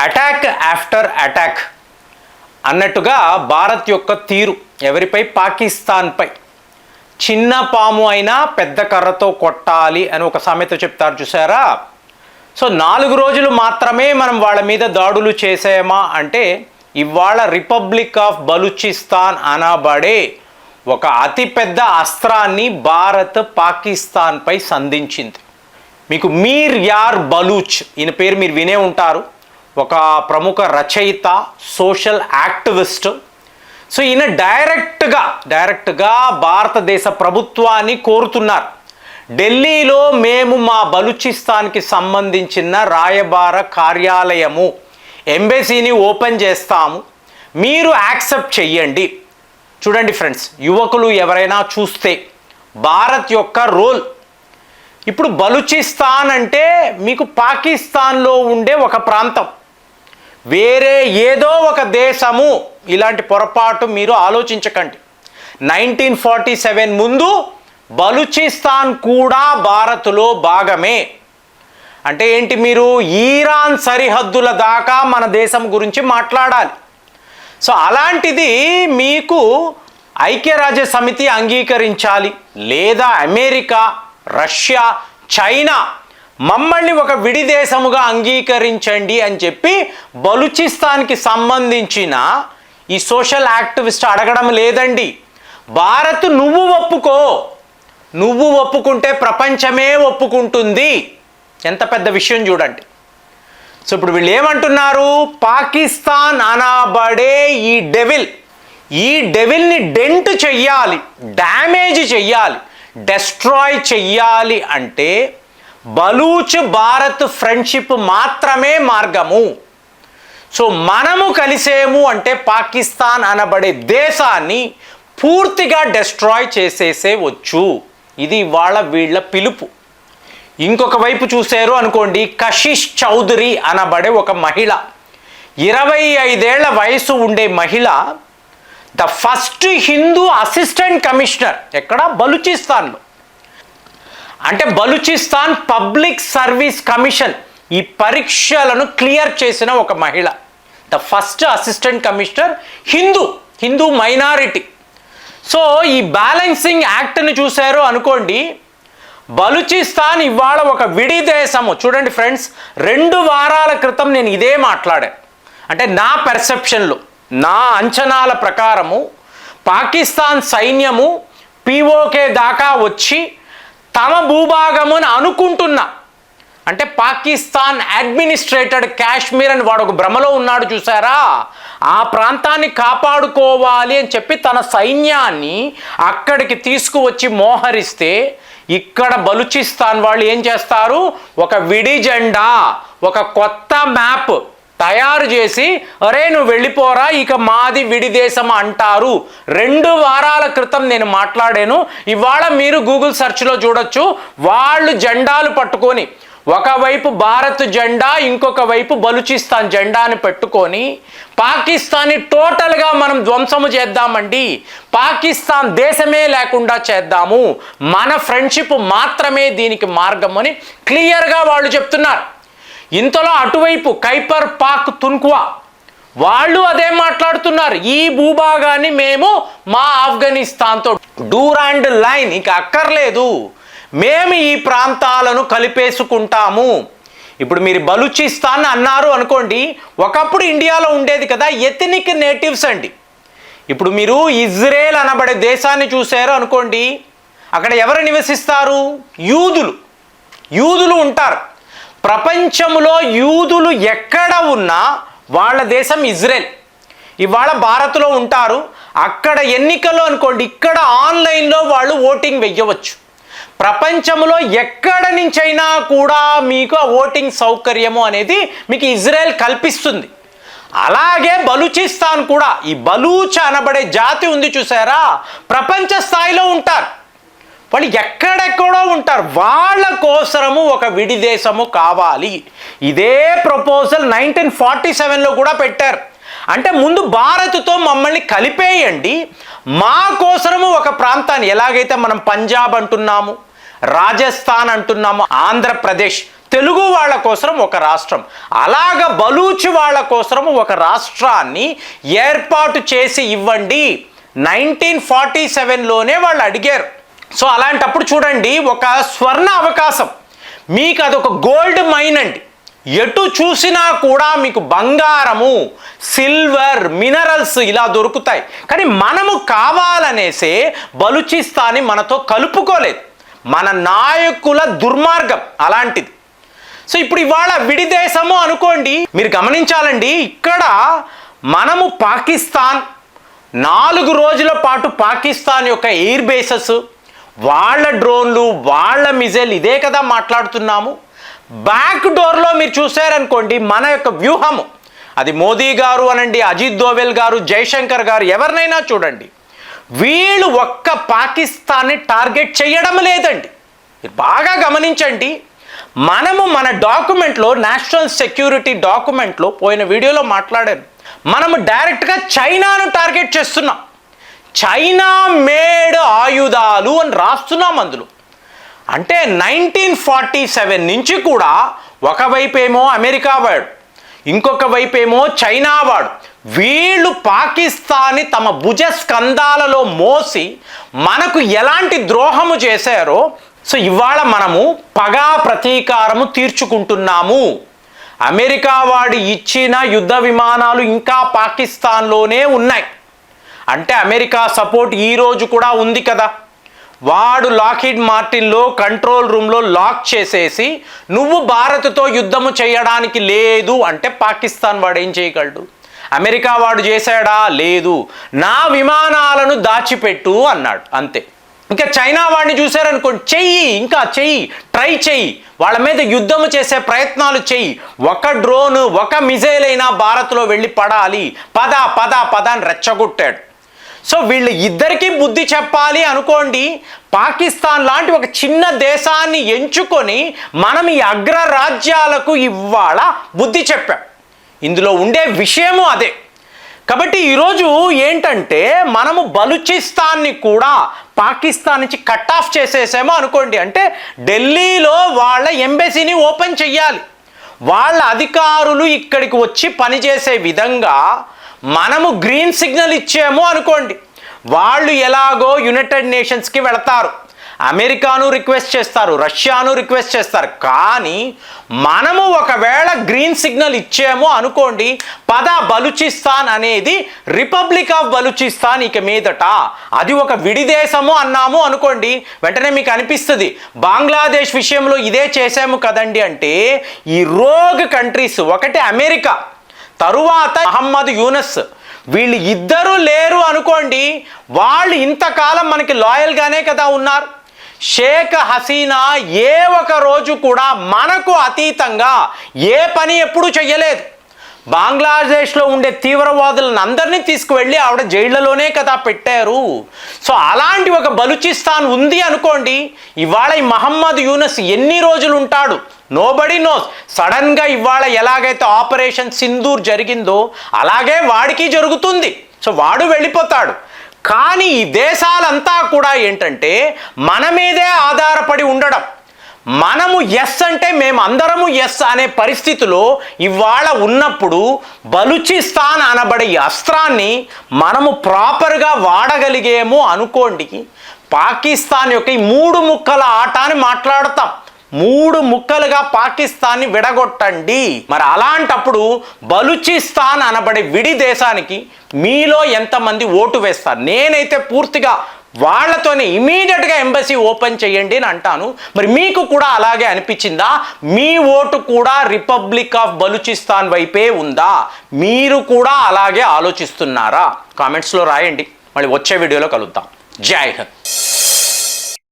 Attack after attack అన్నట్టుగా భారత్ యొక్క తీరు ఎవరిపై? పాకిస్తాన్పై. చిన్న పాము అయినా పెద్ద కర్రతో కొట్టాలి అని ఒక సామెత చెప్తారు చూసారా? సో 4 రోజులు మాత్రమే మనం వాళ్ళ మీద దాడులు చేసామా అంటే ఇవాళ రిపబ్లిక్ ఆఫ్ బలూచిస్తాన్ అనబడే ఒక అతిపెద్ద అస్త్రాన్ని భారత్ పాకిస్తాన్పై సంధించింది. మీకు మీర్ యార్ బలూచ్, ఈయన పేరు మీరు వినే ఉంటారు. ఒక ప్రముఖ రచయిత, సోషల్ యాక్టివిస్ట్. సో ఈయన డైరెక్ట్గా భారతదేశ ప్రభుత్వాన్ని కోరుతున్నారు. ఢిల్లీలో మేము మా బలూచిస్తాన్కి సంబంధించిన రాయబార కార్యాలయము, ఎంబసీని ఓపెన్ చేస్తాము, మీరు యాక్సెప్ట్ చెయ్యండి. చూడండి ఫ్రెండ్స్, యువకులు ఎవరైనా చూస్తే భారత్ యొక్క రోల్. ఇప్పుడు బలూచిస్తాన్ అంటే మీకు పాకిస్తాన్లో ఉండే ఒక ప్రాంతం, వేరే ఏదో ఒక దేశము. ఇలాంటి పొరపాటు మీరు ఆలోచించకండి. 1947 ముందు బలూచిస్తాన్ కూడా భారత్లో భాగమే. అంటే ఏంటి? మీరు ఇరాన్ సరిహద్దుల దాకా మన దేశం గురించి మాట్లాడాలి. సో అలాంటిది మీకు ఐక్యరాజ్య సమితి అంగీకరించాలి, లేదా అమెరికా, రష్యా, చైనా మమ్మల్ని ఒక విడి దేశముగా అంగీకరించండి అని చెప్పి బలూచిస్తాన్కి సంబంధించిన ఈ సోషల్ యాక్టివిస్ట్ అడగడం లేదండి. భారత్ నువ్వు ఒప్పుకో, నువ్వు ఒప్పుకుంటే ప్రపంచమే ఒప్పుకుంటుంది. ఎంత పెద్ద విషయం చూడండి. సో ఇప్పుడు వీళ్ళు ఏమంటున్నారు? పాకిస్తాన్ అనబడే ఈ డెవిల్ని డెంట్ చెయ్యాలి, డ్యామేజ్ చెయ్యాలి, డెస్ట్రాయ్ చెయ్యాలి అంటే బలూచ్ భారత్ ఫ్రెండ్షిప్ మాత్రమే మార్గము. సో మనము కలిసేము అంటే పాకిస్తాన్ అనబడే దేశాన్ని పూర్తిగా డెస్ట్రాయ్ చేసేసేవచ్చు. ఇది వాళ్ళ వీళ్ళ పిలుపు. ఇంకొక వైపు చూశారు అనుకోండి, కషిష్ చౌదరి అనబడే ఒక మహిళ, 25 ఏళ్ల వయసు ఉండే మహిళ, the first Hindu assistant commissioner. ఎక్కడ? బలూచిస్తాన్లో. అంటే బలూచిస్తాన్ పబ్లిక్ సర్వీస్ కమిషన్ ఈ పరీక్షలను క్లియర్ చేసిన ఒక మహిళ, the first assistant commissioner, Hindu minority. So ఈ బ్యాలెన్సింగ్ యాక్ట్ని చూశారు అనుకోండి, బలూచిస్తాన్ ఇవాళ ఒక విడి దేశము. చూడండి ఫ్రెండ్స్, 2 వారాల క్రితం నేను ఇదే మాట్లాడాను. అంటే నా పెర్సెప్షన్లో, నా అంచనాల ప్రకారము పాకిస్తాన్ సైన్యము పిఓకే దాకా వచ్చి తమ భూభాగమును అనుకుంటున్నా, అంటే పాకిస్తాన్ అడ్మినిస్ట్రేటెడ్ కాశ్మీర్ అని వాడు ఒక భ్రమలో ఉన్నాడు చూసారా, ఆ ప్రాంతాన్ని కాపాడుకోవాలి అని చెప్పి తన సైన్యాన్ని అక్కడికి తీసుకువచ్చి మోహరిస్తే, ఇక్కడ బలూచిస్తాన్ వాళ్ళు ఏం చేస్తారు? ఒక విడి జెండా, ఒక కొత్త మ్యాప్ తయారు చేసి, అరే నువ్వు వెళ్ళిపోరా, ఇక మాది విడి దేశం అంటారు. 2 వారాల క్రితం నేను మాట్లాడాను. ఇవాళ మీరు గూగుల్ సెర్చ్లో చూడొచ్చు. వాళ్ళు జెండాలు పట్టుకొని, ఒకవైపు భారత్ జెండా, ఇంకొక వైపు బలూచిస్తాన్ జెండాని పెట్టుకొని పాకిస్తాన్ని టోటల్గా మనం ధ్వంసము చేద్దామండి, పాకిస్తాన్ దేశమే లేకుండా చేద్దాము, మన ఫ్రెండ్షిప్ మాత్రమే దీనికి మార్గం అని క్లియర్గా వాళ్ళు చెప్తున్నారు. ఇంతలో అటువైపు ఖైబర్ పఖ్తూన్ఖ్వా వాళ్ళు అదే మాట్లాడుతున్నారు. ఈ భూభాగాన్ని మేము మా ఆఫ్ఘనిస్తాన్తో డూరాండ్ లైన్ ఇక అక్కర్లేదు, మేము ఈ ప్రాంతాలను కలిపేసుకుంటాము. ఇప్పుడు మీరు బలూచిస్తాన్ అన్నారు అనుకోండి, ఒకప్పుడు ఇండియాలో ఉండేది కదా ఎథనిక్ నేటివ్స్ అండి. ఇప్పుడు మీరు ఇజ్రాయెల్ అనబడే దేశాన్ని చూశారు అనుకోండి, అక్కడ ఎవరు నివసిస్తారు? యూదులు ఉంటారు. ప్రపంచంలో యూదులు ఎక్కడ ఉన్నా వాళ్ళ దేశం ఇజ్రాయెల్. ఇవాళ భారత్లో ఉంటారు. అక్కడ ఎన్నికల్లో అనుకోండి, ఇక్కడ ఆన్లైన్లో వాళ్ళు ఓటింగ్ వెయ్యవచ్చు. ప్రపంచంలో ఎక్కడ నుంచైనా కూడా మీకు ఆ ఓటింగ్ సౌకర్యము అనేది మీకు ఇజ్రాయెల్ కల్పిస్తుంది. అలాగే బలూచిస్తాన్ కూడా, ఈ బలూచ్ అనబడే జాతి ఉంది చూసారా, ప్రపంచ స్థాయిలో ఉంటారు. వాళ్ళు ఎక్కడెక్కడో ఉంటారు. వాళ్ళ కోసము ఒక విడి దేశము కావాలి. ఇదే ప్రపోజల్ 1947లో కూడా పెట్టారు. అంటే ముందు భారత్తో మమ్మల్ని కలిపేయండి, మా కోసము ఒక ప్రాంతాన్ని, ఎలాగైతే మనం పంజాబ్ అంటున్నాము, రాజస్థాన్ అంటున్నాము, ఆంధ్రప్రదేశ్, తెలుగు వాళ్ళ కోసం ఒక రాష్ట్రం, అలాగ బలూచి వాళ్ళ కోసం ఒక రాష్ట్రాన్ని ఏర్పాటు చేసి ఇవ్వండి 1947లోనే వాళ్ళు అడిగారు. సో అలాంటప్పుడు చూడండి, ఒక స్వర్ణ అవకాశం, మీకు అదొక గోల్డ్ మైన్ అండి. ఎటు చూసినా కూడా మీకు బంగారము, సిల్వర్, మినరల్స్ ఇలా దొరుకుతాయి. కానీ మనము కావాలనేసే బలూచిస్తాన్ని మనతో కలుపుకోలేదు. మన నాయకుల దుర్మార్గం అలాంటిది. సో ఇప్పుడు ఇవాళ విడి దేశము అనుకోండి, మీరు గమనించాలండి, ఇక్కడ మనము పాకిస్తాన్ 4 రోజుల పాటు పాకిస్తాన్ యొక్క ఎయిర్ బేసెస్, వాళ్ళ డ్రోన్లు, వాళ్ళ మిజైల్, ఇదే కదా మాట్లాడుతున్నాము. బ్యాక్ డోర్లో మీరు చూసారనుకోండి, మన యొక్క వ్యూహము, అది మోదీ గారు అనండి, అజిత్ దోవెల్ గారు, జైశంకర్ గారు, ఎవరినైనా చూడండి, వీళ్ళు ఒక్క పాకిస్తాన్ని టార్గెట్ చేయడం లేదండి. మీరు బాగా గమనించండి. మనము మన డాక్యుమెంట్లో, నేషనల్ సెక్యూరిటీ డాక్యుమెంట్లో పోయిన వీడియోలో మాట్లాడాను, మనము డైరెక్ట్గా చైనాను టార్గెట్ చేస్తున్నాం. చైనా మేడ్ ఆయుధాలు అని రాస్తున్నాం అందులో. అంటే 1947 నుంచి కూడా ఒకవైపేమో అమెరికా వాడు, ఇంకొక వైపేమో చైనా వాడు, వీళ్ళు పాకిస్తాన్ని తమ భుజ స్కంధాలలో మోసి మనకు ఎలాంటి ద్రోహము చేశారో, సో ఇవాళ మనము పగా ప్రతీకారము తీర్చుకుంటున్నాము. అమెరికా వాడు ఇచ్చిన యుద్ధ విమానాలు ఇంకా పాకిస్తాన్లోనే ఉన్నాయి. అంటే అమెరికా సపోర్ట్ ఈరోజు కూడా ఉంది కదా. వాడు లాక్హీడ్ మార్టిన్లో కంట్రోల్ రూమ్లో లాక్ చేసేసి, నువ్వు భారత్తో యుద్ధము చేయడానికి లేదు అంటే పాకిస్తాన్ వాడు ఏం చేయగలడు? అమెరికా వాడు చేశాడా? లేదు. నా విమానాలను దాచిపెట్టు అన్నాడు, అంతే. ఇంకా చైనా వాడిని చూశారనుకోండి, చెయ్యి, ఇంకా చెయ్యి, ట్రై చెయ్యి, వాళ్ళ మీద యుద్ధము చేసే ప్రయత్నాలు చెయ్యి, ఒక డ్రోను, ఒక మిజైల్ అయినా భారత్లో వెళ్ళి పడాలి, పద పద పద అని రెచ్చగొట్టాడు. సో వీళ్ళు ఇద్దరికీ బుద్ధి చెప్పాలి అనుకోండి, పాకిస్తాన్ లాంటి ఒక చిన్న దేశాన్ని ఎంచుకొని మనం ఈ అగ్రరాజ్యాలకు ఇవాళ బుద్ధి చెప్పాం. ఇందులో ఉండే విషయము అదే. కాబట్టి ఈరోజు ఏంటంటే, మనము బలూచిస్తాన్ని కూడా పాకిస్తాన్ నుంచి కట్ ఆఫ్ చేసేసామో అనుకోండి. అంటే ఢిల్లీలో వాళ్ళ ఎంబసీని ఓపెన్ చెయ్యాలి, వాళ్ళ అధికారులు ఇక్కడికి వచ్చి పనిచేసే విధంగా మనము గ్రీన్ సిగ్నల్ ఇచ్చాము అనుకోండి. వాళ్ళు ఎలాగో యునైటెడ్ నేషన్స్కి వెళతారు, అమెరికాను రిక్వెస్ట్ చేస్తారు, రష్యాను రిక్వెస్ట్ చేస్తారు. కానీ మనము ఒకవేళ గ్రీన్ సిగ్నల్ ఇచ్చాము అనుకోండి, పద బలూచిస్తాన్ అనేది రిపబ్లిక్ ఆఫ్ బలూచిస్తాన్ ఇక మీదట అది ఒక విడిదేశము అన్నాము అనుకోండి, వెంటనే మీకు అనిపిస్తుంది బంగ్లాదేశ్ విషయంలో ఇదే చేసాము కదండి. అంటే ఈ రోగ్ కంట్రీస్, ఒకటి అమెరికా, తరువాత మహమ్మద్ యూనస్, వీళ్ళు ఇద్దరు లేరు అనుకోండి, వాళ్ళు ఇంతకాలం మనకి లాయల్గానే కదా ఉన్నారు. షేక్ హసీనా ఏ ఒక రోజు కూడా మనకు అతీతంగా ఏ పని ఎప్పుడూ చెయ్యలేదు. బంగ్లాదేశ్లో ఉండే తీవ్రవాదులను అందరినీ తీసుకువెళ్ళి ఆవిడ జైళ్లలోనే కదా పెట్టారు. సో అలాంటి ఒక బలూచిస్తాన్ ఉంది అనుకోండి, ఇవాళ ఈ మహమ్మద్ యూనస్ ఎన్ని రోజులు ఉంటాడు? Nobody nose. సడన్గా ఇవాళ ఎలాగైతే ఆపరేషన్ సింధూర్ జరిగిందో అలాగే వాడికి జరుగుతుంది. సో వాడు వెళ్ళిపోతాడు. కానీ ఈ దేశాలంతా కూడా ఏంటంటే మన మీదే ఆధారపడి ఉండడం, మనము ఎస్ అంటే మేము అందరము ఎస్ అనే పరిస్థితిలో ఇవాళ ఉన్నప్పుడు బలూచిస్తాన్ అనబడే ఈ అస్త్రాన్ని మనము ప్రాపర్గా వాడగలిగేమో అనుకోండి, పాకిస్తాన్ యొక్క ఈ 3 ముక్కల ఆట అని మాట్లాడతాం. 3 ముక్కలుగా పాకిస్తాన్ని విడగొట్టండి. మరి అలాంటప్పుడు బలూచిస్తాన్ అనబడే విడి దేశానికి మీలో ఎంతమంది ఓటు వేస్తారు? నేనైతే పూర్తిగా వాళ్ళతోనే ఇమీడియట్గా ఎంబసీ ఓపెన్ చేయండి అని అంటాను. మరి మీకు కూడా అలాగే అనిపించిందా? మీ ఓటు కూడా రిపబ్లిక్ ఆఫ్ బలూచిస్తాన్ వైపే ఉందా? మీరు కూడా అలాగే ఆలోచిస్తున్నారా? కామెంట్స్లో రాయండి. మళ్ళీ వచ్చే వీడియోలో కలుద్దాం. జై హింద్.